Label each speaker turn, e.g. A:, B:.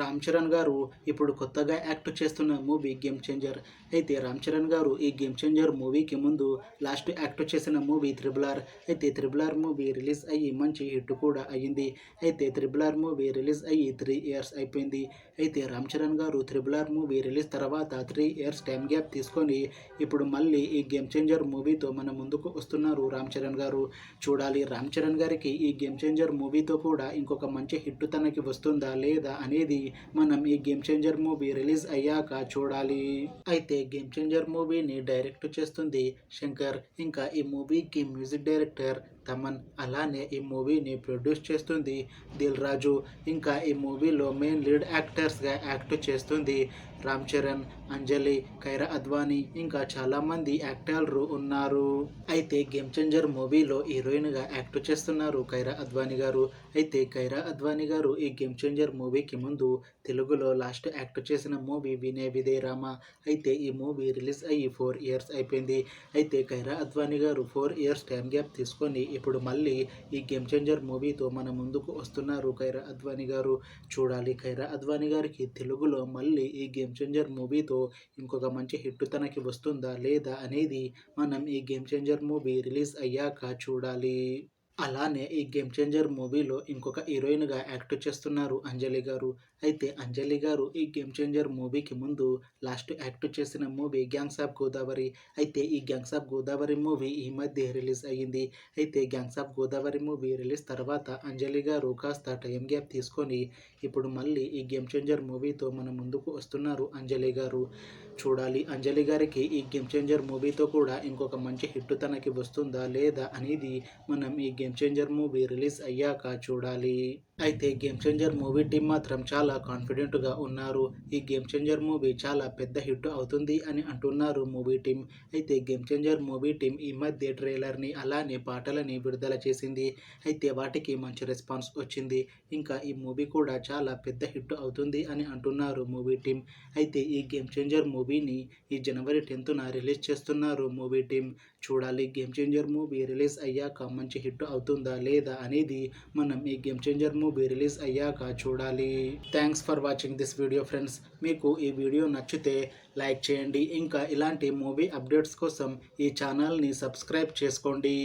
A: రామ్ చరణ్ గారు ఇప్పుడు కొత్తగా యాక్ట్ చేస్తున్న మూవీ గేమ్ చేంజర్. అయితే రామ్ చరణ్ గారు ఈ గేమ్ చేంజర్ మూవీకి ముందు లాస్ట్ యాక్ట్ చేసిన మూవీ త్రిబుల్ ఆర్. అయితే త్రిబుల్ ఆర్ మూవీ రిలీజ్ అయ్యి మంచి హిట్ కూడా అయ్యింది. అయితే త్రిబుల్ ఆర్ మూవీ రిలీజ్ అయ్యి 3 ఇయర్స్ అయిపోయింది. అయితే రామ్ చరణ్ గారు త్రిబుల్ ఆర్ మూవీ రిలీజ్ తర్వాత 3 ఇయర్స్ టైం గ్యాప్ తీసుకొని ఇప్పుడు మళ్ళీ ఈ గేమ్ చేంజర్ మూవీతో మన ముందుకు వస్తున్నారు రామ్ చరణ్ గారు. చూడాలి రామ్ చరణ్ గారికి ఈ గేమ్ చేంజర్ మూవీతో కూడా ఇంకొక మంచి హిట్ తనకి వస్తుందా లేదా అనేది మనం ఈ గేమ్ చేంజర్ మూవీ రిలీజ్ అయ్యాక చూడాలి. అయితే గేమ్ చేంజర్ మూవీని డైరెక్ట్ చేస్తుంది శంకర్. ఇంకా ఈ మూవీకి మ్యూజిక్ డైరెక్టర్ తమన్. అలానే ఈ మూవీని ప్రొడ్యూస్ చేస్తుంది దిల్ రాజు. ఇంకా ఈ మూవీలో మెయిన్ లీడ్ యాక్టర్స్గా యాక్ట్ చేస్తుంది రామ్ చరణ్, అంజలి, కైరా అద్వానీ ఇంకా చాలామంది యాక్టర్లు ఉన్నారు. అయితే గేమ్ చేంజర్ మూవీలో హీరోయిన్గా యాక్ట్ చేస్తున్నారు కైరా అద్వానీ గారు. అయితే కైరా అద్వానీ గారు ఈ గేమ్ చేంజర్ మూవీకి ముందు తెలుగులో లాస్ట్ యాక్ట్ చేసిన మూవీ వినయ్ విజయ్ రామ. అయితే ఈ మూవీ రిలీజ్ అయ్యి 4 ఇయర్స్ అయిపోయింది. అయితే కైరా అద్వానీ గారు 4 ఇయర్స్ టైం గ్యాప్ తీసుకొని ఇప్పుడు మళ్ళీ ఈ గేమ్ చేంజర్ మూవీతో మన ముందుకు వస్తున్నారు కైరా అద్వానీ గారు. చూడాలి కైరా అద్వానీ గారికి తెలుగులో మళ్ళీ ఈ గేమ్ చేంజర్ మూవీతో ఇంకొక మంచి హిట్ తనకి వస్తుందా లేదా అనేది మనం ఈ గేమ్ చేంజర్ మూవీ రిలీజ్ అయ్యాక చూడాలి. అలానే ఈ గేమ్ చేంజర్ మూవీలో ఇంకొక హీరోయిన్గా యాక్ట్ చేస్తున్నారు అంజలి గారు. అయితే అంజలి గారు ఈ గేమ్ చేంజర్ మూవీకి ముందు లాస్ట్ యాక్ట్ చేసిన మూవీ గ్యాంగ్స్ ఆఫ్ గోదావరి. అయితే ఈ గ్యాంగ్స్ ఆఫ్ గోదావరి మూవీ ఈ మధ్య రిలీజ్ అయ్యింది. అయితే gangs of Godavari movie release తర్వాత అంజలి గారు కాస్త టైం గ్యాప్ తీసుకొని ఇప్పుడు మళ్ళీ ఈ గేమ్ చేంజర్ మూవీతో మన ముందుకు వస్తున్నారు అంజలి గారు. చూడాలి అంజలి గారికి ఈ గేమ్ చేంజర్ మూవీతో కూడా ఇంకొక మంచి హిట్ తనకి వస్తుందా లేదా అనేది మనం ఈ గేమ్ చేంజర్ మూవీ రిలీజ్ అయ్యాక చూడాలి. అయితే గేమ్ చేంజర్ మూవీ టీం మాత్రం చాలా కాన్ఫిడెంట్గా ఉన్నారు. ఈ గేమ్ చేంజర్ మూవీ చాలా పెద్ద హిట్ అవుతుంది అని అంటున్నారు మూవీ టీం. అయితే గేమ్ చేంజర్ మూవీ టీం ఈ మధ్య ట్రైలర్ని అలానే పాటలని విడుదల చేసింది. అయితే వాటికి మంచి రెస్పాన్స్ వచ్చింది. ఇంకా ఈ మూవీ కూడా చాలా పెద్ద హిట్ అవుతుంది అని అంటున్నారు మూవీ టీం. అయితే ఈ గేమ్ చేంజర్ మూవీని ఈ జనవరి 10న రిలీజ్ చేస్తున్నారు మూవీ టీం. చూడాలి గేమ్ చేంజర్ మూవీ రిలీజ్ అయ్యాక మంచి హిట్ అవుతుందా లేదా అనేది మనం ఈ గేమ్ చేంజర్ మూవీ రిలీజ్ అయ్యాక చూడాలి. Thanks for watching this video friends. మీకు ఈ వీడియో నచ్చితే లైక్ చేయండి. ఇంకా ఇలాంటి మూవీ అప్డేట్స్ కోసం ఈ ఛానల్ని సబ్స్క్రైబ్ చేసుకోండి.